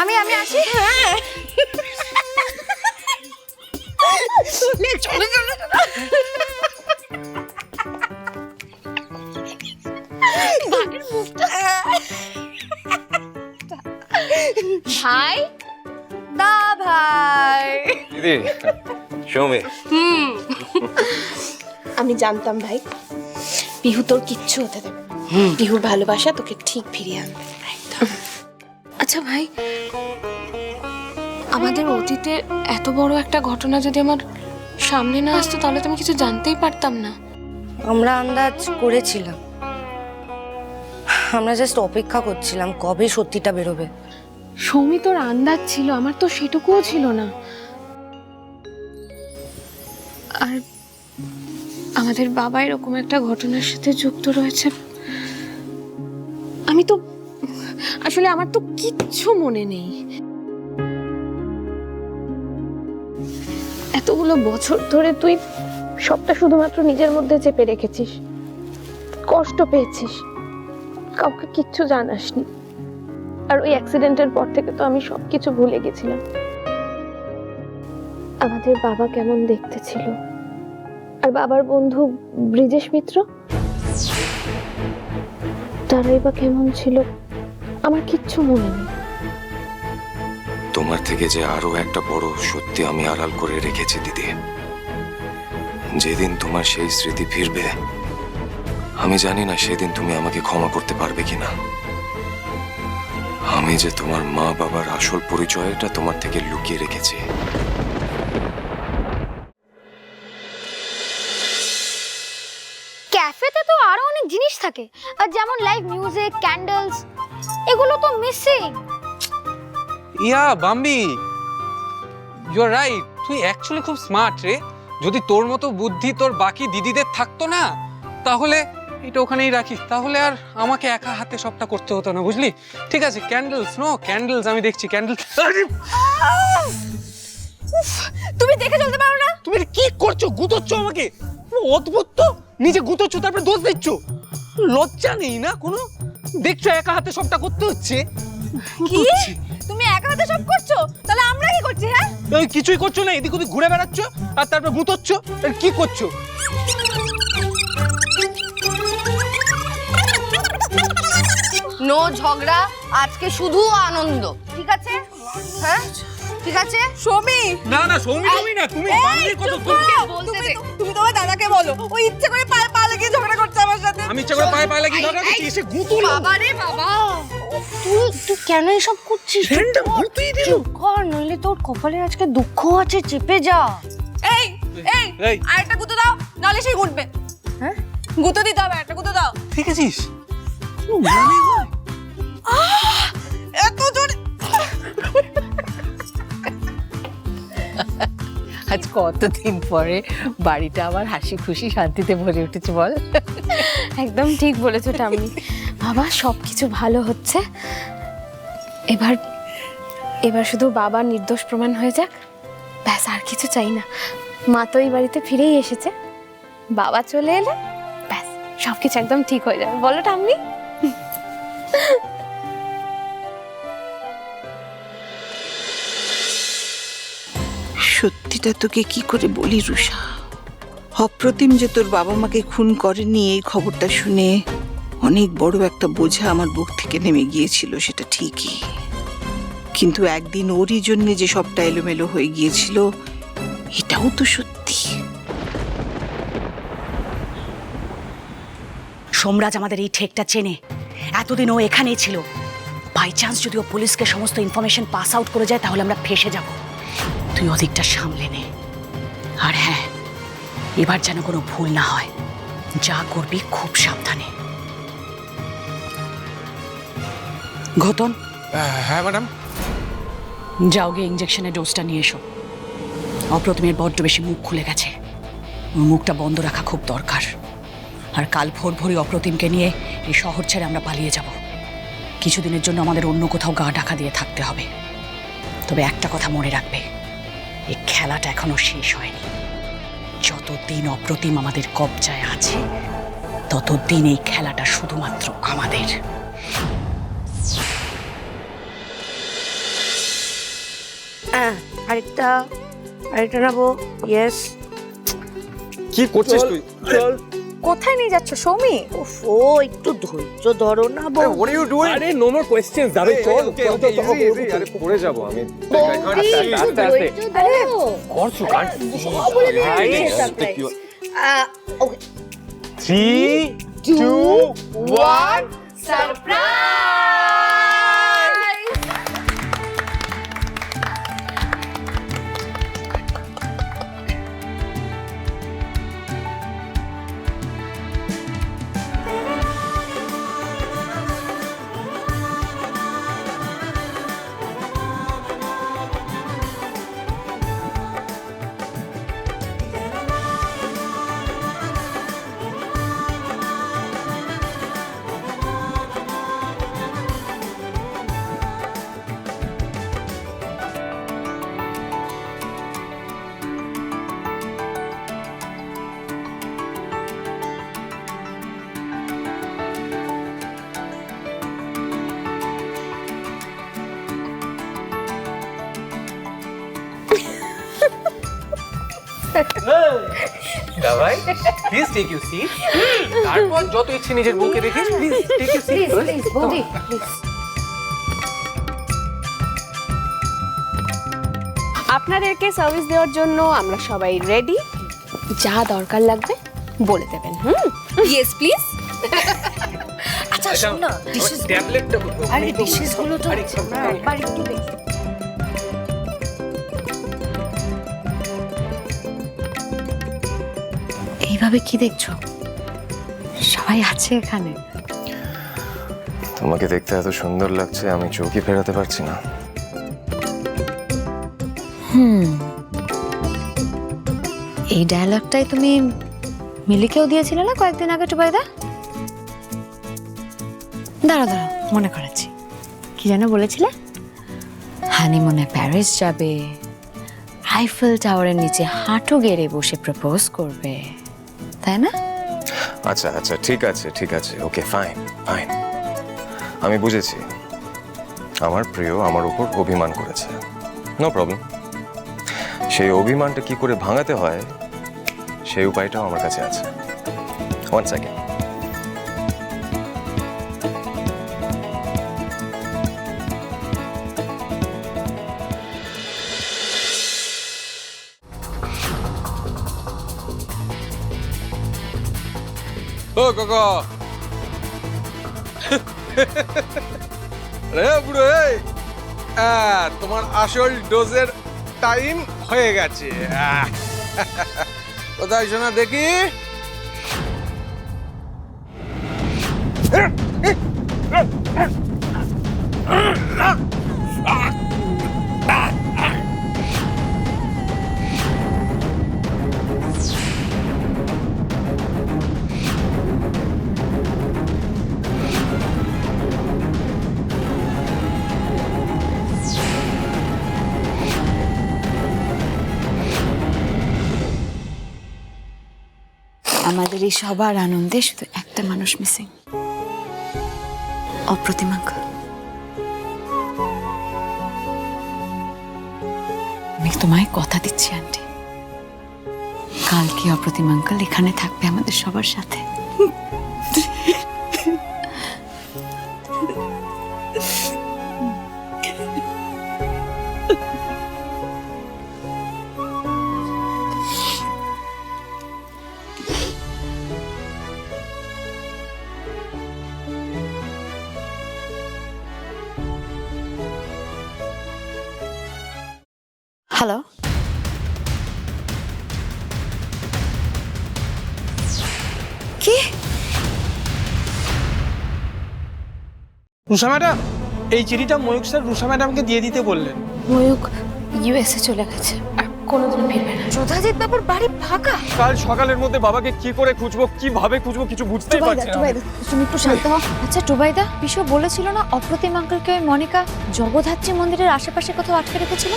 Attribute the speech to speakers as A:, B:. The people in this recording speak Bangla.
A: আমি আসি। হ্যাঁ চলো চলো ভাই দা ভাই
B: দিদি সৌমি
A: আমি জানতাম ভাই পিহু তোর কিচ্ছু হতে দেবে না। পিহুর ভালোবাসা তোকে ঠিক ফিরিয়ে আনবে। আচ্ছা ভাই, আমাদের অতীতে এত বড় একটা ঘটনা যদি আমার সামনে না আসতো তাহলে তো আমি কিছু জানতেই পারতাম না।
C: আমরা আন্দাজ করেছিলাম, আমরা জাস্ট অপেক্ষা করছিলাম কবে সত্যিটা বেরোবে।
A: সৌমি তোর আন্দাজ ছিল, আমার তো সেটুকুও ছিল না। আর আমাদের বাবা এরকম একটা ঘটনার সাথে যুক্ত রয়েছে, আমি তো আসলে আমার তো কিচ্ছু মনে নেই। এতগুলো বছর ধরে তুই সবটা শুধুমাত্র নিজের মধ্যে চেপে রেখেছিস, কষ্ট পেয়েছিস, কাউকে কিচ্ছু জানাসনি। আর ওই অ্যাক্সিডেন্টের পর থেকে তো আমি সবকিছু ভুলে গেছিলাম। আমাদের বাবা কেমন দেখতে ছিল, আর বাবার বন্ধু ব্রিজেশ মিত্র তারাই বা কেমন ছিল, আমার কিচ্ছু মনে নেই।
B: তোমার থেকে যে আরো একটা বড় সত্যি আমি আড়াল করে রেখেছি দিদি। যেদিন তোমার সেই স্মৃতি ফিরবে আমি জানি না সেদিন তুমি আমাকে ক্ষমা করতে পারবে কিনা। আমি যে তোমার মা বাবার আসল পরিচয়টা তোমার থেকে লুকিয়ে রেখেছি।
D: ক্যাফেতে তো আরো অনেক জিনিস থাকে, আর যেমন লাইভ মিউজিক, ক্যান্ডেলস, এগুলো তো missing.
E: Yeah Bambi, you are right, তুই অ্যাকচুয়ালি খুব স্মার্ট রে। যদি তোর মতো বুদ্ধি তোর বাকি দিদিদের থাকতো না তাহলে এটা ওখানেই রাখিস, তাহলে আর আমাকে একা হাতে সবটা করতে হতো না, বুঝলি? ঠিক আছে, ক্যান্ডেলস, নো ক্যান্ডেলস, আমি দেখছি ক্যান্ডেলস।
A: তুমি দেখে চলতে পারো না?
E: তুমি কি করছো? গুতোচ্ছ আমাকে, অদ্ভুত তো, নিজে গুতোচ্ছ তারপরে দোষ দিচ্ছ। লজ্জা নেই না কোনো? দেখছো একা হাতে সবটা করতে হচ্ছে।
A: কি তুমি একা হাতে সব করছো? তাহলে আমরা কি করছি? হ্যাঁ
E: এই কিছুই করছো না, এদিক ওদিক ঘুরে বেড়াচ্ছ আর তারপর গুতোচ্ছ। আর কি করছো?
C: নো ঝগড়া, আজকে শুধু আনন্দ, ঠিক আছে? হ্যাঁ ঠিক আছে।
A: সৌমি,
E: না না সৌমি তুমি না, তুমি বাংলির কথা
C: বলতে দে।
A: তুমি তোমার দাদাকে বলো, ও ইচ্ছে করে পায়ে পা লাগিয়ে ঝগড়া করছে আমার সাথে।
E: আমি ইচ্ছা করে পায়ে পায়ে লাগিয়ে ঝগড়া করছি, এসে গুতুলো।
C: বাবা রে বাবা, তুই কেন এসব করছিস?
E: ফ্রেন্ডটা গুতুই দিল।
C: চুপ কর, নইলে তোর কপালে আজকে দুঃখ আছে, চেপে যা।
A: এই এই আরেকটা গুঁতো দাও, নালে সেই ঘুরবে।
C: হ্যাঁ
A: গুঁতো দিতে হবে, একটা গুঁতো দাও।
E: ঠিক আছিস?
A: এত জোরে
F: আজ কতদিন পরে বাড়িটা আবার হাসি খুশি শান্তিতে ভরে উঠেছে, বল?
A: একদম ঠিক বলেছো টামি। বাবা সবকিছু ভালো হচ্ছে, এবার এবার শুধু বাবার নির্দোষ প্রমাণ হয়ে যাক, ব্যাস, আর কিছু চাই না। মা তো এই বাড়িতে ফিরেই এসেছে, বাবা চলে এলে ব্যাস সবকিছু একদম ঠিক হয়ে যাবে, বলো টামি?
G: সত্যিটা তোকে কি করে বলি রুষা, অপ্রতিম যে তোর বাবা মাকে খুন করেনি এই খবরটা শুনে অনেক বড় একটা বোঝা আমার বুক থেকে নেমে গিয়েছিল, সেটা ঠিকই। কিন্তু একদিন ওরই জন্য যে সবটা এলোমেলো হয়ে গিয়েছিল এটাও তো সত্যি।
F: সোমরাজ আমাদের এই ঠেকটা চেনে, এতদিন ও এখানেই ছিল। বাই চান্স যদি ও পুলিশকে সমস্ত ইনফরমেশন পাস আউট করে যায় তাহলে আমরা ফেঁসে যাব। তুই ওদিকটা সামলে নে, আর হ্যাঁ, এবার যেন কোনো ভুল না হয়, যা করবি খুব সাবধানে। ঘটন,
E: হ্যাঁ ম্যাডাম।
F: যাও গিয়ে ইঞ্জেকশনের ডোজটা নিয়ে এসো। অপ্রতিমের বড্ড বেশি মুখ খুলে গেছে, ওর মুখটা বন্ধ রাখা খুব দরকার। আর কাল ভোর ভোরই অপ্রতিমকে নিয়ে এই শহর ছেড়ে আমরা পালিয়ে যাব। কিছুদিনের জন্য আমাদের অন্য কোথাও গা ঢাকা দিয়ে থাকতে হবে। তবে একটা কথা মনে রাখবে, এই খেলাটা এখনো শেষ হয়নি। যতদিন অপ্রতিম আমাদের কবজায় আছে ততদিন এই খেলাটা শুধুমাত্র আমাদের।
C: আরেকটা নেবো। ইয়েস।
H: কি করছিস তুই? চল।
F: কোথায় নিয়ে যাচ্ছ সৌমি?
C: ও একটু ধৈর্য ধরো না বউ।
H: What are you doing? আরে নো মোর কোশ্চেনস দাঁড়া চল। ইজি আরে পড়ে যাব আমি। আস্তে আস্তে। করছো কাট।
C: ওকে
H: 3 2 1
E: ভাই প্লিজ টেক ইউ সিট। তারপর যত ইচ্ছে নিজের বউকে দেখিস, প্লিজ টেক ইউ সিট।
A: বৌদি প্লিজ। আপনাদেরকে সার্ভিস দেওয়ার জন্য আমরা সবাই রেডি। যা দরকার লাগবে বলে দেবেন। Yes please.
F: আচ্ছা শোন না, ডিশেস
E: ট্যাবলেটটা
F: আরে ডিশেস গুলো তো একবার একটু দেখি। এইভাবে কি দেখছো? সবাই আছে এখানে।
B: তোমাকে দেখতে এত সুন্দর লাগছে, আমি চোখই ফেরাতে পারছি না।
F: এই ডায়লগটাই তুমি মিলিকেও দিয়েছিলে না কয়েকদিন আগে টুবাইদা? দাঁড়া দাঁড়া, মনে করাচ্ছি। কি যেন বলেছিলে? হানিমুনে প্যারিস যাবে, আইফেল টাওয়ারের নিচে হাঁটু গেড়ে বসে প্রপোজ করবে, তাই না?
B: আচ্ছা আচ্ছা ঠিক আছে ঠিক আছে, ওকে ফাইন ফাইন, আমি বুঝেছি। আমার প্রিয় আমার উপর অভিমান করেছে, নো প্রবলেম। সেই অভিমানটা কি করে ভাঙাতে হয় সেই উপায়টাও আমার কাছে আছে। One second.
E: ও কাকা রে বুড়ো, এই তোমার আসল ডোজের টাইম হয়ে গেছে। কোথায় শোনা দেখি?
F: আমাদের এই সবার আনন্দে শুধু একটা মানুষ মিসিং, অপ্রতিম আঙ্কেল। আমি তোমায় কথা দিচ্ছি আন্টি, কালকে অপ্রতিম আঙ্কেল এখানে থাকবে আমাদের সবার সাথে। হ্যালো, কি?
I: রুষা ম্যাডাম, এই চিঠিটা ময়ূক স্যার রুষা ম্যাডামকে দিয়ে দিতে বললেন।
A: ময়ূক ইউএসএ চলে গেছে আর কোনোদিন ফিরবে না।
F: প্রধাজিৎ বাবুর বাড়ি ফাঁকা।
H: কাল সকালের মধ্যে বাবাকে কি করে খুঁজবো, কিভাবে খুঁজবো কিছু বুঝতেই পারছি না।
F: তুমি একটু শান্ত হও। আচ্ছা টুবাইদা, বিশু বলেছিল না অপ্রতিম আঙ্কেলকে ওই মনিকা জগদ্ধাত্রী মন্দিরের আশেপাশে কোথাও আটকে রেখেছিল?